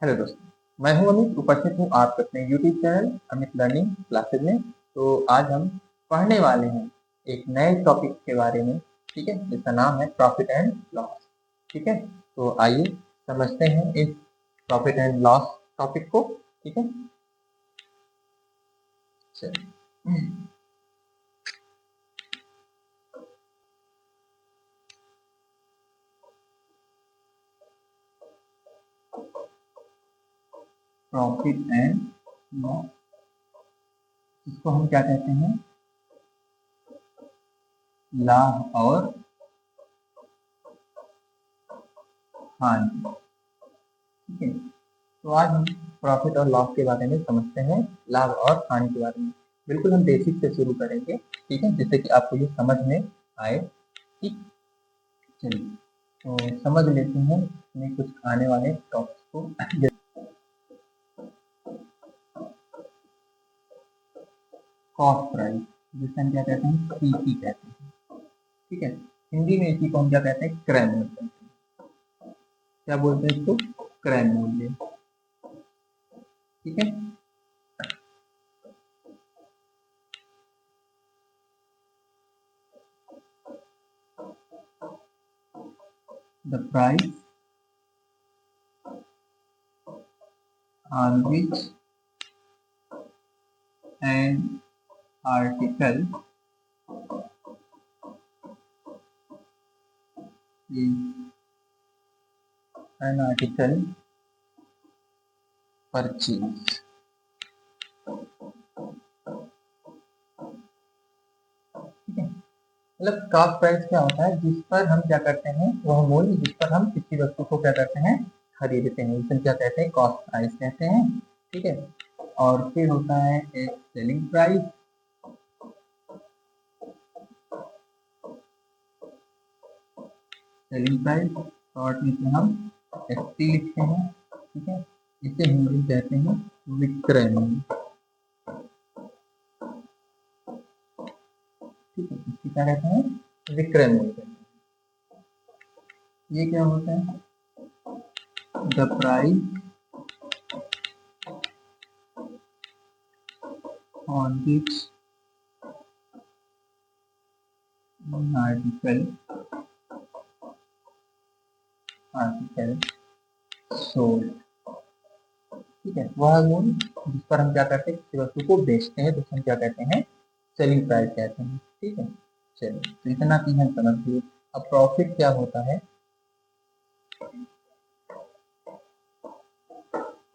Hello दोस्तों, मैं हूं अमित। उपस्थित हूं आपके अपने YouTube channel Amit learning classes में। तो आज हम पढ़ने वाले हैं एक नए टॉपिक के बारे में, ठीक है, जिसका नाम है प्रॉफिट एंड लॉस। ठीक है, तो आइए समझते हैं इस प्रॉफिट एंड लॉस टॉपिक को। ठीक है, चलिए। प्रॉफिट एंड लॉस, इसको हम क्या कहते हैं? लाभ और हानि। ठीक है, तो आज हम प्रॉफिट और लॉस के बारे में समझते हैं, लाभ और हानि के बारे में। बिल्कुल हम बेसिक से शुरू करेंगे, ठीक है, जिससे कि आपको ये समझ में आए। ठीक, चलिए तो समझ लेते हैं इसमें कुछ आने वाले टॉपिक्स को। कॉस्ट प्राइस, जिसे हम क्या कहते हैं? सीसी कहते हैं। ठीक है, हिंदी में इसी को हम क्या कहते हैं? क्रय मूल्य कहते हैं। क्या बोलते हैं इसको? क्रय मूल्य। ठीक है, the price on which an article is purchased। ठीक है, मतलब कॉस्ट प्राइस क्या होता है? जिस पर हम क्या करते हैं, वह मूल्य जिस पर हम किसी वस्तु को क्या करते हैं? खरीदते हैं, इसे क्या कहते हैं? कॉस्ट प्राइस कहते हैं। ठीक है, और फिर होता है एक selling price. Selling price short में से हम एसपी लिखते हैं। ठीक है, इसे हिंदी कहते हैं विक्रय मूल्य। ठीक है, इसकी क्या कहते हैं? विक्रय मूल्य कहते हैं। ये क्या होता है? The price on which article sold। ठीक है, वह मूल्य जिस पर हम क्या करते हैं? किसी वस्तु को बेचते हैं, तो हम क्या कहते हैं? सेलिंग प्राइस कहते हैं। ठीक है, चलिए तो इतना की हम समझ गए। अब प्रॉफिट क्या होता है?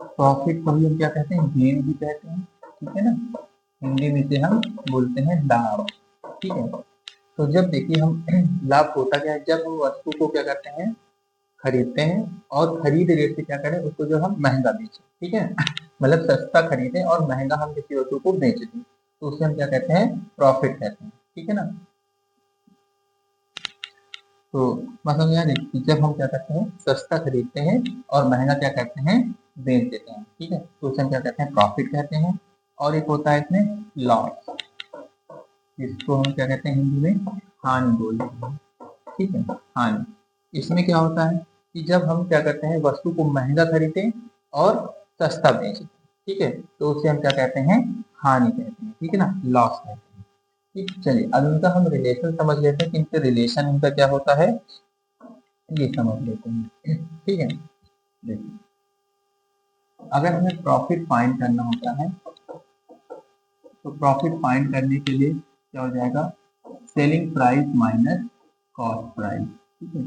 प्रॉफिट को भी हम क्या कहते हैं? गेन भी कहते हैं। ठीक है ना, हिंदी में से हम बोलते हैं लाभ। ठीक है, तो जब देखिए हम लाभ होता क्या है? जब हम वस्तु को क्या करते हैं? खरीदते हैं, और खरीद रेट से क्या करें? उसको जो हम महंगा बेचें। ठीक है, मतलब सस्ता खरीदें और महंगा हम किसी वस्तु को बेच दें, तो उसे हम क्या कहते हैं? प्रॉफिट कहते हैं। ठीक है ना, तो मतलब यार कि जब हम क्या करते हैं? सस्ता खरीदते हैं और महंगा क्या करते हैं? बेच देते हैं। ठीक है, तो उसे हम क्या कहते हैं? प्रॉफिट कहते हैं। और एक होता है इसमें लॉस, जिसको हम क्या कहते हैं? हिंदी में हानि बोलते हैं। ठीक है, हानि। इसमें क्या होता है कि जब हम क्या करते हैं? वस्तु को महंगा खरीदें और सस्ता बेचें, ठीक है, तो उसे हम क्या कहते हैं? हानि कहते हैं। ठीक है ना, लॉस कहते हैं। ठीक, चलिए अब इनका हम रिलेशन समझ लेते हैं कि इनका रिलेशन इनका क्या होता है, ये समझ लेते हैं। ठीक है, देखिए अगर हमें प्रॉफिट फाइंड करना होता है, तो प्रॉफिट फाइंड करने के लिए क्या हो जाएगा? Selling price minus cost price. ठीक है,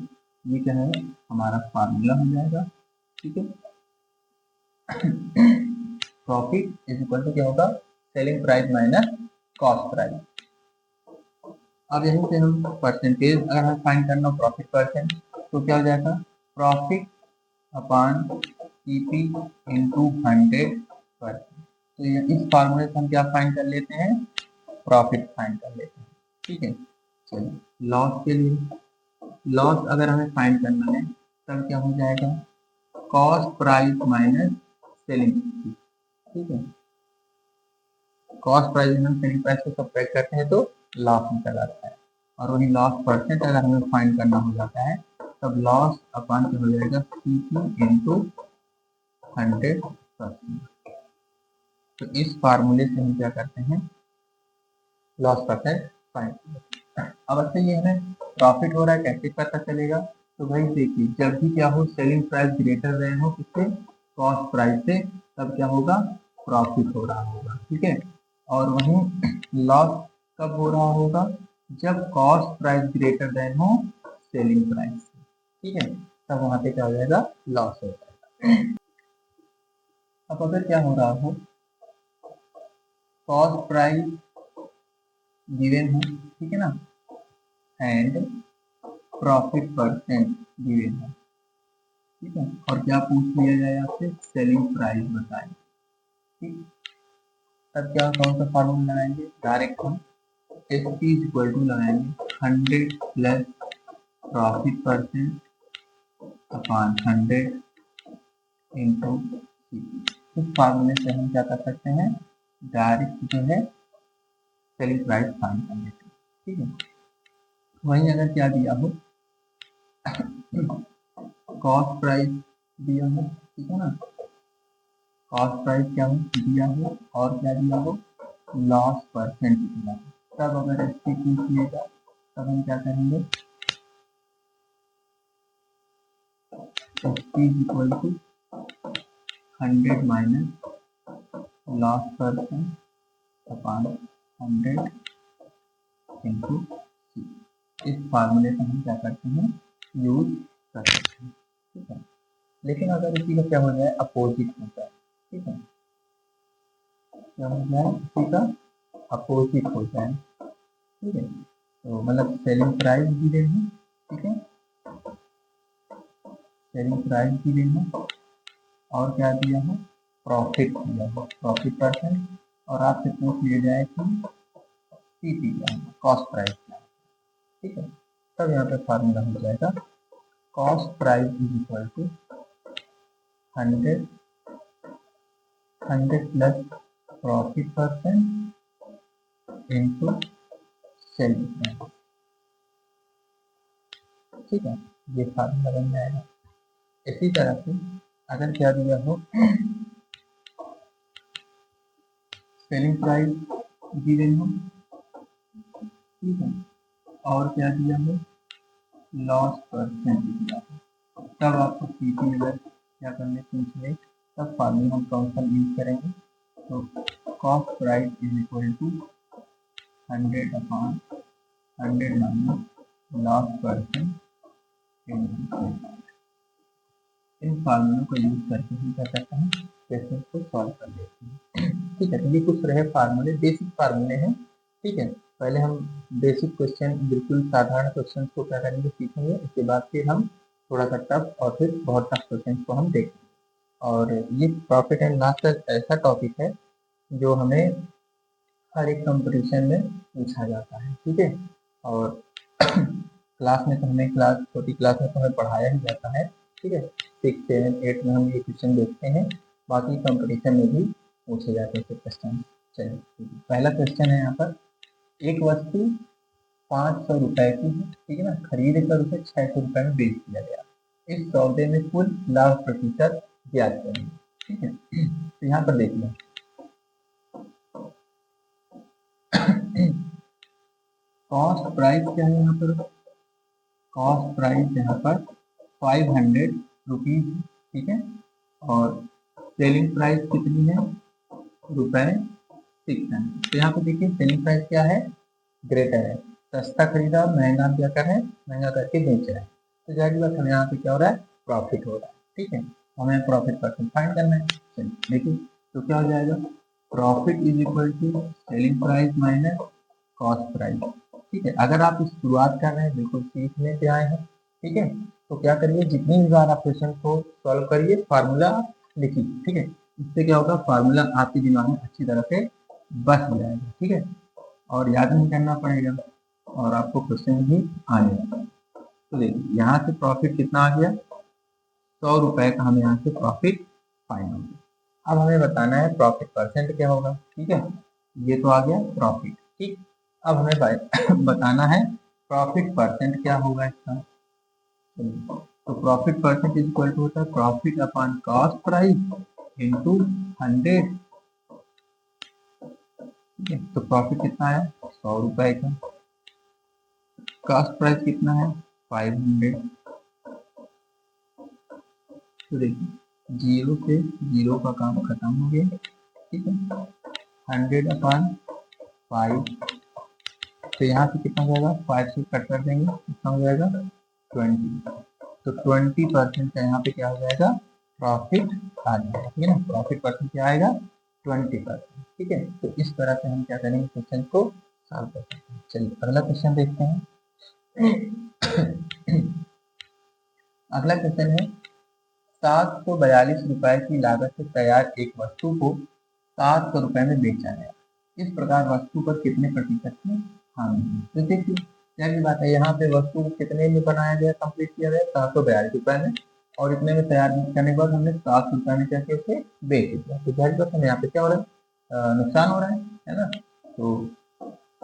ये क्या है? हमारा फार्मूला हो जाएगा। ठीक है, प्रॉफिट इज इक्वल टू क्या होगा? Selling price minus cost price. अब यहीं से हम परसेंटेज अगर हमें फाइंड करना हो, प्रॉफिट परसेंट, तो क्या हो जाएगा? Profit upon PP into 100%। तो ये इस फार्मूले से हम क्या फाइंड कर लेते हैं? प्रॉफिट फाइंड कर लेते हैं। ठीक है, चलिए लॉस के लिए, लॉस अगर हमें फाइंड करना है तब क्या हो जाएगा? Cost price minus selling. ठीक है, कॉस्ट प्राइस हम सेलिंग प्राइस को सब्ट्रैक्ट करते हैं तो लॉस निकल आता है। और वही लॉस परसेंट अगर हमें फाइंड करना हो जाता है, तब लॉस अपॉन क्या हो जाएगा? CP into 100%। तो इस फार्मूले से हम क्या करते हैं, लॉस परसेंट फाइंड करते हैं। अब अच्छा ये हमें प्रॉफिट हो रहा है कैसे पता चलेगा, तो भाई देखिए जब भी क्या हो सेलिंग प्राइस ग्रेटर देन हो किससे, कॉस्ट प्राइस से, तब क्या होगा, प्रॉफिट हो रहा होगा, ठीक है। और वहीं लॉस कब हो रहा होगा, जब कॉस्ट प्राइस ग्रेटर देन हो सेलिंग प्राइस से, ठीक है, तब वहां पे क्या हो जाएगा, लॉस हो जाएगा। अब अगर क्या हो रहा हो, कॉस्ट प्राइस गिवन है, ठीक है ना, एंड प्रॉफिट परसेंट गिवन है, ठीक है, और क्या पूछ लिया जाए आपसे, सेलिंग प्राइस बताएं, ठीक। तब क्या कौन सा फार्मूला लगाएंगे, डायरेक्ट हम एस पी इक्वल टू लगाएंगे 100 plus profit percent upon 100 into c. इस फार्मूले से हम क्या कर सकते हैं, डायरेक्ट जो है सेलिंग प्राइस फाइंड कर लेते हैं, ठीक है। वहीं अगर क्या दिया हो, कॉस्ट प्राइस दिया हो, ठीक है ना, कॉस्ट प्राइस क्या हो दिया हो, और क्या दिया हो, लॉस परसेंट दिया हो, तब अगर इसकी पूछ लिएगा तब हम क्या करेंगे, equal to 100 minus loss percent upon 100 into c. इस फार्मूले से हम क्या करते हैं, यूज कर सकते हैं, ठीक है। लेकिन अगर इसी का क्या हो जाए, अपोजिट हो जाए, ठीक है, क्या हो जाए, इसी का अपोजिट हो जाए, ठीक है, तो मतलब सेलिंग प्राइस भी देंगे, ठीक है, सेलिंग प्राइस भी देंगे, और क्या दिया है, प्रॉफिट दिया है, प्रॉफिट परसेंट, और आपसे पूछ लिया जाए कि सीपी क्या है, कॉस्ट प्राइस क्या है, ठीक है, तब यहाँ पे फार्मूला हो जाएगा, cost price is equal to 100 plus profit percent into selling price, ठीक है, ये फार्मूला बन जाएगा। इसी तरह से अगर क्या दिया हो, सेलिंग प्राइस गिवन हो, ठीक है, और क्या दिया हो, लॉस परसेंट दिया हो, तब आपको सीपी अगर क्या करने पूछ ले, तब फार्मूला हम कौन सा यूज करेंगे, तो cost price is equal to 100 upon 100 minus loss percent. इन फार्मूलों को यूज करके हम क्या करते हैं, क्वेश्चन को सॉल्व कर लेते हैं, ठीक है। तो ये कुछ रहे फार्मूले, बेसिक फार्मूले हैं, ठीक है। पहले हम बेसिक क्वेश्चन, बिल्कुल साधारण क्वेश्चन को क्या करेंगे, सीखेंगे, इसके बाद फिर हम थोड़ा सा टफ और फिर बहुत टफ क्वेश्चन को हम देखेंगे। और ये प्रॉफिट एंड लॉस का ऐसा टॉपिक है जो हमें हर एक कंपटीशन में पूछा जाता है, ठीक है। और क्लास में तो हमें छोटी क्लास में तो हमें पढ़ाया ही जाता है, ठीक है, 6, 7, 8 में हम ये क्वेश्चन देखते हैं, बाकी कंपटीशन में भी पूछे जाते हैं क्वेश्चन। चलिए पहला क्वेश्चन है यहाँ पर, एक वस्तु 500 रुपए की है, ठीक है ना, खरीद कर उसे 600 रुपए में बेच दिया गया, इस सौदे में कुल लाभ प्रतिशत ज्ञात करेंगे, ठीक है। तो यहाँ पर देखिए कॉस्ट प्राइस क्या है, यहाँ पर कॉस्ट प्राइस यहाँ पर 500 रुपीज, ठीक है, और सेलिंग प्राइस कितनी है, रुपए 600। तो यहाँ पे देखिए सेलिंग प्राइस क्या है, ग्रेटर है, सस्ता खरीदा और महंगा क्या कर रहे हैं, महंगा करके बेच रहे हैं, तो जाहिर बात हमें यहाँ पे क्या हो रहा है, प्रॉफिट हो रहा है, ठीक है, हमें प्रॉफिट परसेंट फाइंड करना है। चलिए देखिए तो क्या हो जाएगा, profit is equal to selling price minus cost price, ठीक है। अगर आप इस शुरुआत कर रहे हैं, बिल्कुल सीखने से आए हैं, ठीक है, तो क्या करिए, जितनी भी बार आप क्वेश्चन को सॉल्व करिए फार्मूला लिखिए, ठीक है, इससे क्या होगा, फार्मूला आपके दिमाग में अच्छी तरह से बस जाएगा, ठीक है, और याद नहीं करना पड़ेगा, और आपको क्वेश्चन भी आने लगेगा। तो देखिए यहाँ से प्रॉफिट कितना आ गया, 100 रुपए का हमें यहाँ से प्रॉफिट फाइंड हो गया। अब हमें बताना है प्रॉफिट परसेंट क्या होगा, ठीक है, ये तो आ गया प्रॉफिट, ठीक। अब हमें बताना है प्रॉफिट परसेंट क्या होगा इसका, तो profit percent is equal to होता है profit upon cost price into 100, ठीक है। तो प्रॉफिट कितना आया, 100 रुपए का। कॉस्ट प्राइस कितना है, 500। तो देखिए 0 से 0 का काम खत्म हो गया, ठीक है। 100/5, तो यहाँ से कितना हो जाएगा, 5 से कट कर देंगे, कितना हो जाएगा 20। तो 20% का यहाँ पे क्या हो जाएगा, प्रॉफिट आ जाएगा, ठीक है ना। प्रॉफिट परसेंट क्या आएगा, 20%, ठीक है। तो इस तरह से हम क्या करेंगे, क्वेश्चन को सॉल्व कर सकते हैं। चलिए अगला क्वेश्चन देखते हैं। अगला क्वेश्चन है, 742 रुपए की लागत से तैयार एक वस्तु को 700 रुपए में बेचा गया। इस प्रकार वस्तु पर कितने प्रतिशत की हानि हुई। तो देखिए क्या की बात है, यहाँ पे वस्तु को कितने में बनाया गया, कंप्लीट किया गया 742 रुपए में, और इतने में तैयार करने के बाद हमने 700 रुपए में करके उसे बेच दिया। तो जाहिर बात है यहाँ पे क्या हो रहा है, नुकसान हो रहा है ना। तो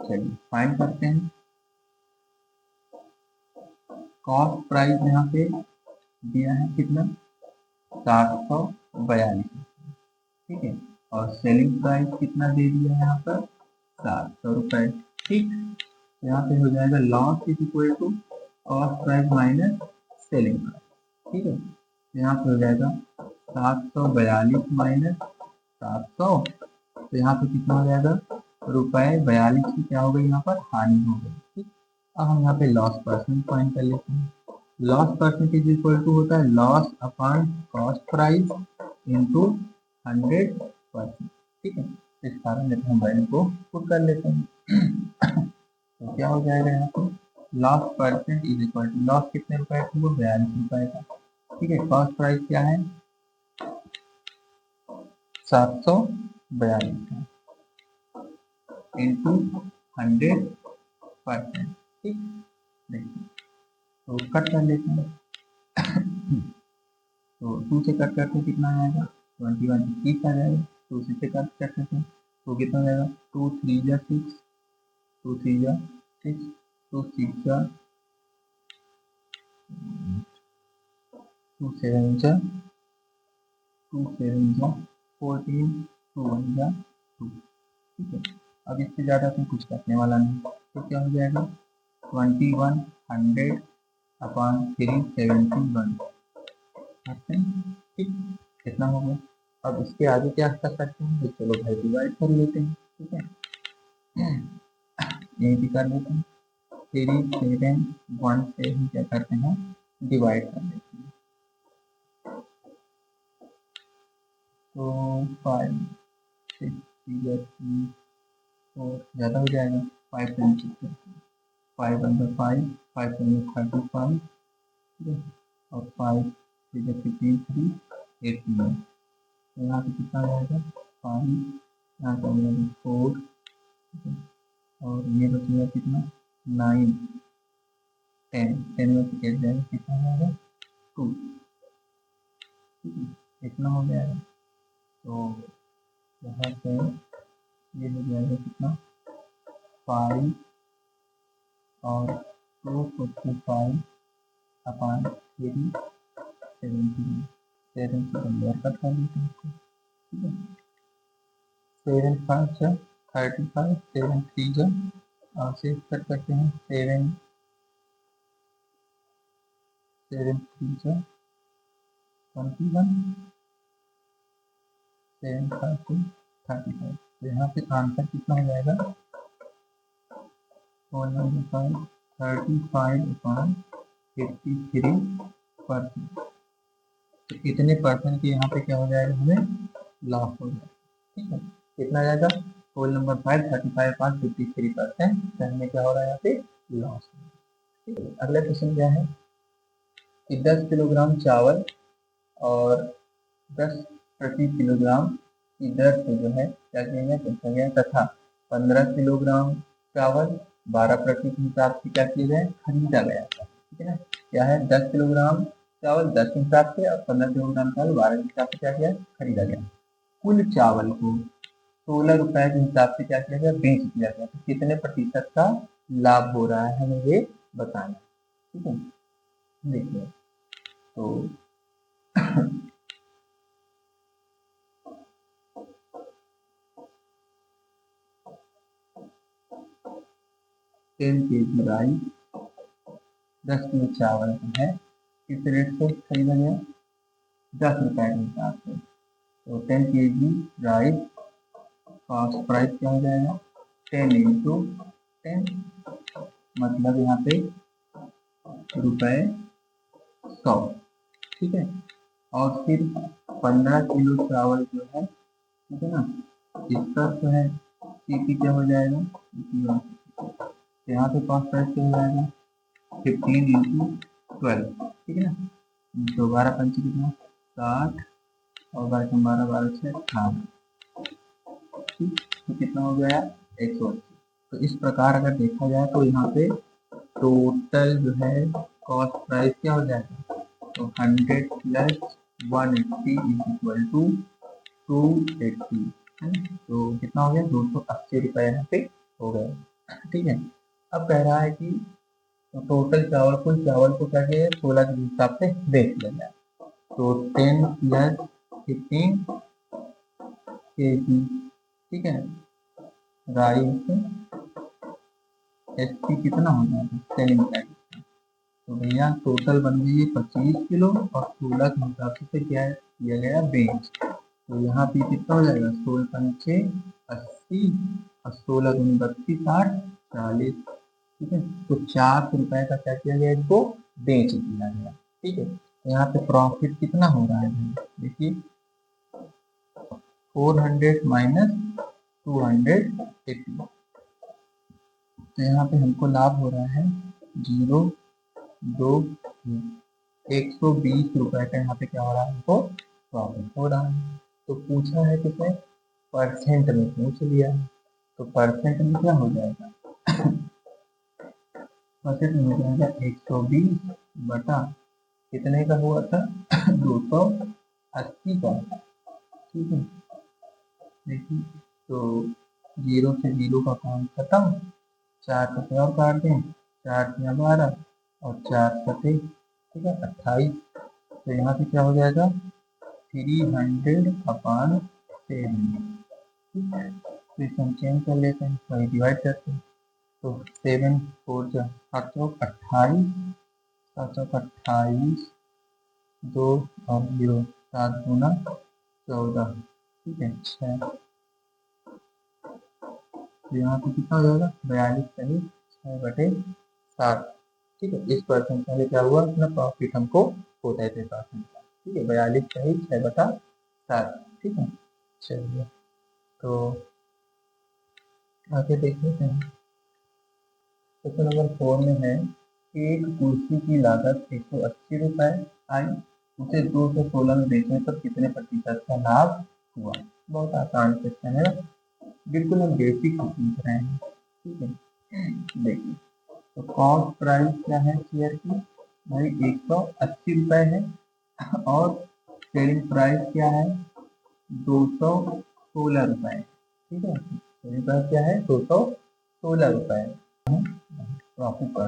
चलिए फाइंड करते हैं। कॉस्ट प्राइस यहाँ पे दिया है कितना, 742, ठीक है। और सेलिंग प्राइस कितना दे दिया है यहाँ पर, 700 रुपए, ठीक। तो यहाँ पे हो जाएगा loss is equal to cost price minus selling price, ठीक है। तो यहाँ पे हो जाएगा 742 माइनस 700, तो यहाँ पे कितना हो जाएगा, ₹42 की क्या हो गई यहाँ पर, हानि हो गई, ठीक। अब हम यहाँ पे लॉस परसेंट फाइंड कर लेते हैं। लॉस परसेंटेज इक्वल टू होता है loss upon cost price into 100%, ठीक है। इस कारण में हम वैल्यू को पुट कर लेते हैं। तो क्या हो जाएगा यहाँ पे, loss percent is equal to, loss कितने रुपए का, वो 42 रुपए का, ठीक है। कॉस्ट प्राइस क्या है, 742 का इंटू 100%, ठीक। देखिए तो कट कर लेते हैं। तो 2 से कट करते कितना आएगा, 21 30 आ जाएगा। 2 से कट करते हैं तो कितना हो जाएगा, 2 3 जा 6, 2 3 जा 6, 2 6 जा 2 7 जा 2 7 जा 14, 2 1 जा 2, ठीक है। अब इससे ज़्यादा तो कुछ करने वाला नहीं, तो क्या हो जाएगा 2100 अपॉन 371, ठीक। कितना हो गया। अब इसके आगे क्या कर सकते हैं, तो चलो भाई डिवाइड कर लेते हैं, ठीक है। यही भी कर लेते हैं, 371 से हम क्या करते हैं, डिवाइड कर लेते हैं। तो 5 6 4 ज़्यादा हो जाएगा, 5 5 5 अंदर 5 5 35, ठीक है। और 5 15 3 18, तो यहाँ पे कितना आ जाएगा 5, यहाँ पे आ जाएगा 4, और ये बचेगा कितना 9 10 10 में से कैसे जाएगा, कितना हो जाएगा 2, ठीक है। इतना हो जाएगा। तो यहाँ पे ये हो जाएगा कितना 5 और 245 अपॉन 3 17, 7 से कंपेयर कट कर लेते हैं इसको, ठीक है। 7 5 जा 35, 7 3 जा और 6 कट करते हैं, 7 7 3 जा 21, 7 5 से 35। तो यहाँ पे आंसर कितना हो जाएगा, 35 अपॉन 53%। तो इतने परसेंट के यहाँ पे क्या हो जाएगा, हमें लॉस हो जाएगा, ठीक है। कितना जाएगा, होल नंबर 5 35 अपॉन 53%, तो हमें क्या हो रहा है यहाँ पे लॉस, ठीक है। अगला क्वेश्चन क्या है कि 10 किलोग्राम चावल और 10 प्रति किलोग्राम की दर से जो है क्या किया गया, बेचा गया, तथा 15 किलोग्राम चावल 12 प्रति के हिसाब से क्या किया गया, खरीदा गया था, ठीक है ना। क्या है, 10 किलोग्राम चावल 10 के हिसाब से और 15 किलोग्राम चावल 12 के हिसाब से क्या किया, खरीदा गया। कुल चावल को 16 रुपए के हिसाब से क्या किया गया, बेच दिया गया। तो कितने प्रतिशत का लाभ हो रहा है, हमें ये बताना, ठीक है। देखिए तो 10 kg राइस, 10 किलो चावल है, किस रेट से खरीदा गया? 10 रुपए के हिसाब से। तो 10 kg राइस कॉस्ट प्राइस क्या हो जाएगा? 10 इंटू 10, मतलब यहाँ पे रुपए 100, ठीक है। और फिर 15 किलो चावल जो है, ठीक है ना, इसका जो है सीपी क्या हो जाएगा? यहाँ पे कॉस्ट प्राइस क्या हो जाएगा? 15 इंटू 12, ठीक है ना। तो 12 पंची कितना? 60, और 12 12 12 से 18, ठीक। तो कितना हो गया? 180। तो इस प्रकार अगर देखा जाए तो यहाँ पे टोटल जो है कॉस्ट प्राइस क्या हो जाएगा? तो 100 प्लस 180 इज इक्वल टू 280, है ना। तो कितना हो गया? 280 रुपये यहाँ पे हो गया, ठीक है। अब कह रहा है कि टोटल चावल, कुल चावल को क्या किया 16 के हिसाब से बेच लिया जाए। तो 10 प्लस 15 kg, ठीक है, राइस एसपी कितना हो जाएगा? Selling price. तो भैया टोटल बन गई है 25 किलो और 16 के हिसाब से क्या किया गया? बेच। तो यहाँ पे कितना हो जाएगा? 16 पंचे 80 और 16 दूनी 32, 60, 40, ठीक है। तो 400 रुपए का क्या किया गया? इसको बेच दिया गया, ठीक है। तो यहाँ पे प्रॉफिट कितना हो रहा है? देखिए 400 माइनस 280, तो यहाँ पे हमको लाभ हो रहा है 0, 2, 120 रुपए का यहाँ पे क्या हो रहा है? हमको प्रॉफिट हो रहा है। तो पूछा है किसने? परसेंट में पूछ लिया है। तो परसेंट में क्या हो जाएगा? परसेंट में हो जाएगा 120 बटा कितने का हुआ था? 280 का, ठीक है। देखिए तो 0 से 0 का काम खत्म, 4 सतह और काट दें, 4 12 और 4 सतह, ठीक है, 28। तो यहाँ पे क्या हो जाएगा? 300/7, ठीक है। तो इसे हम चेंज कर लेते हैं, वही डिवाइड करते हैं। तो 7 4 728, 728, 2 और 0, 7 गुना 14, ठीक है, 6। तो यहाँ पे कितना हो जाएगा? 42 सही 6/7, ठीक है। इस परसेंट पहले क्या हुआ? अपना प्रॉफिट हमको होता है 3%, ठीक है। 42 सही 6/7, ठीक है। चलिए तो आगे देख लेते हैं। क्वेश्चन नंबर 4 में है, एक कुर्सी की लागत 180 रुपए आई, उसे 216 में बेचने पर कितने प्रतिशत का लाभ हुआ? बहुत आसान क्वेश्चन है, बिल्कुल हम बेसिक पूछ रहे हैं, ठीक है। देखिए तो कॉस्ट प्राइस क्या है शेयर की? भाई 180 रुपए है, और सेलिंग प्राइस क्या है? 216 रुपए, ठीक है। सेलिंग प्राइस क्या है? 216 रुपए। प्रॉफिट पर,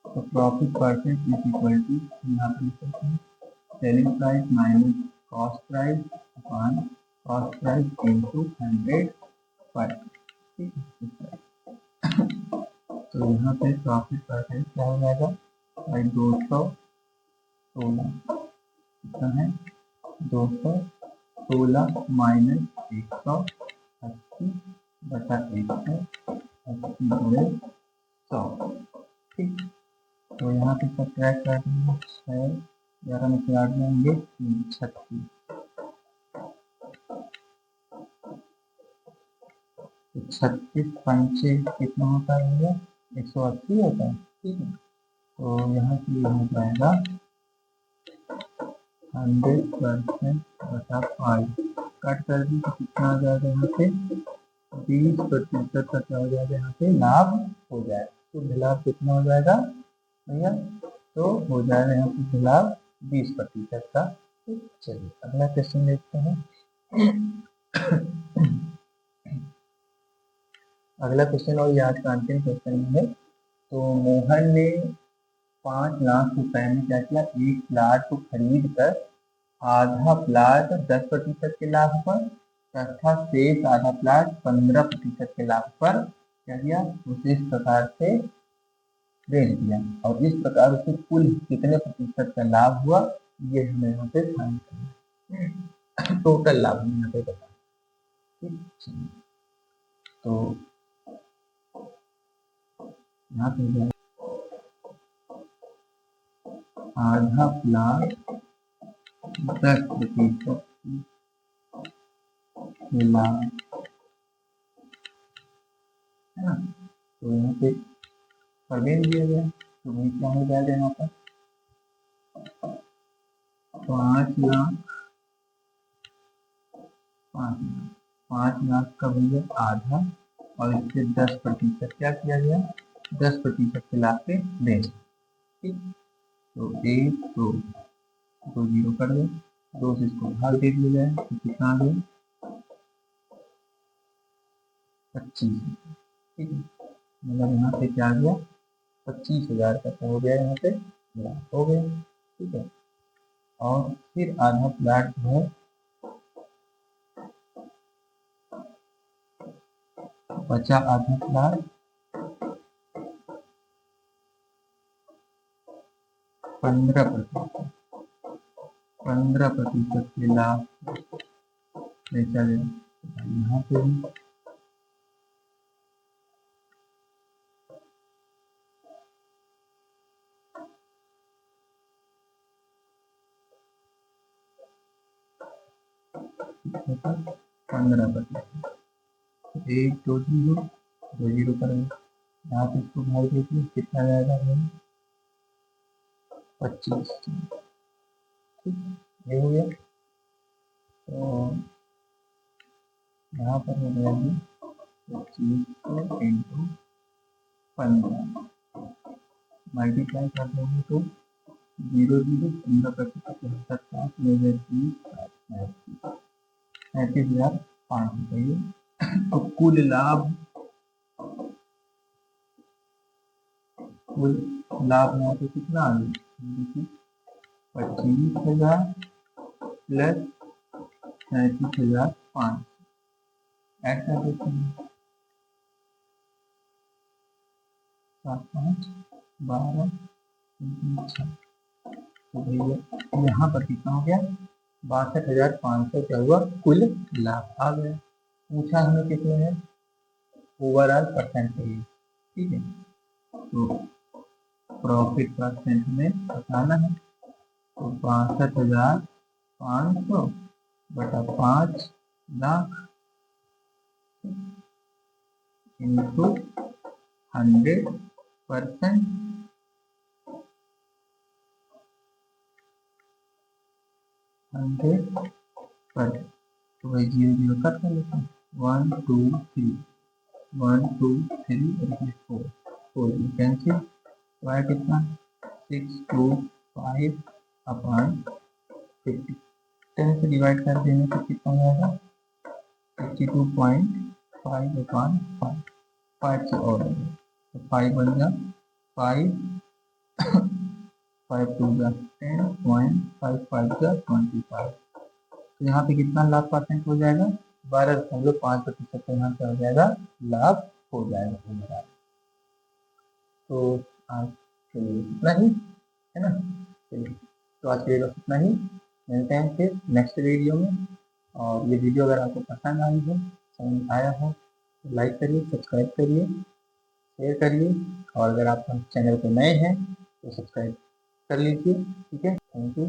तो profit percent is equal to, यहाँ पे लिख सकते हैं selling price minus cost price upon cost price into 100 पर, ठीक है। तो यहाँ पे प्रॉफिट परसेंट क्या हो जाएगा? भाई 216 कितना है? 216 माइनस 180 बटा 180 गुणे 100, ठीक। तो यहाँ पे सब्ट्रैक्ट कर देंगे, 6 11 में से 8 जाएंगे 36, 36 पंचे कितना होता है? 180 होता है, ठीक है। तो यहाँ से ये हो जाएगा 100% बटा 5, कट कर दी तो कितना आ जाएगा? यहाँ पे 20% का क्या हो जाएगा? यहाँ पे लाभ हो जाएगा। तो लाभ कितना हो जाएगा भैया? तो हो जाएगा यहाँ पे लाभ 20% का, ठीक। चलिए अगला क्वेश्चन देखते हैं। अगला क्वेश्चन और आज का अंतिम क्वेश्चन है। तो मोहन ने 5 लाख रुपए में क्या किया? एक प्लाट को खरीद कर आधा प्लाट 10% के लाभ पर तथा शेष आधा प्लाट 15% के लाभ पर क्या किया? उसे इस प्रकार से बेच दिया, और इस प्रकार उसे कुल कितने प्रतिशत का लाभ हुआ ये हमें यहाँ पे फाइंड करना है। टोटल लाभ हमें यहाँ पे बताना। ठीक, तो यहाँ पे आधा प्लाट 10% लाभ है ना। तो यहाँ पे प्रमेय दिया गया, तो वही क्या हो जाएगा यहाँ पर 5 लाख 5 लाख का भैया आधा, और इससे 10% क्या किया गया, 10% के लाभ पे बेच। ठीक, तो एक दो जीरो कर दो, 2 से इसको भाग दे दिया जाए तो कितना आ गया 25। ठीक है, मतलब यहाँ पे क्या आ गया 25,000 का हो गया, यहाँ पे लाभ हो गया। ठीक है, और फिर आधा प्लाट जो है बचा, आधा प्लाट 15% के लाभ बेचा गया। यहाँ पे भी मतलब 15%, 1 2 जीरो 2 जीरो करेंगे, यहाँ पे इसको भाग देखिए कितना जाएगा 25। ठीक, ये हो गया। तो यहाँ पर हो जाएगी 25 इंटू 15, मल्टीप्लाई कर देंगे तो 0 0 15% 35,500 तो कुल लाभ यहाँ पे कितना आ गया, देखिए 25,000 प्लस 37,500 ऐड कर देते हैं, 7 5 12 6। तो भैया यहाँ पर कितना हो गया 62,500 क्या हुआ कुल लाभ आ गया। पूछा हमें कितने है ओवरऑल परसेंटेज। ठीक है, तो प्रॉफिट परसेंट में बताना है, तो 62,500 बटा 5 लाख इंटू 100%, तो वही 0 0 कट कर लेते हैं, 1 2 3 1 2 3 4 4 कैंसिल, तो आया कितना 625 अपॉन 50, 10 से डिवाइड कर देने से कितना हो जाएगा 62.5 अपॉन 5, 5 से और तो 5 बन गया 5 5 2 जा 10.55 जा 25। तो यहाँ पे कितना लाभ परसेंट हो जाएगा 12.5%, यहाँ पे हो जाएगा लाभ हो जाएगा। तो आज के लिए इतना ही है ना। चलिए, तो आज के लिए बस इतना ही, मिलते हैं फिर नेक्स्ट वीडियो में। और ये वीडियो अगर आपको पसंद आई हो, समझ आया हो तो लाइक करिए, सब्सक्राइब करिए, शेयर करिए, और अगर आप चैनल पर नए हैं तो सब्सक्राइब कर लीजिए। ठीक है, थैंक यू।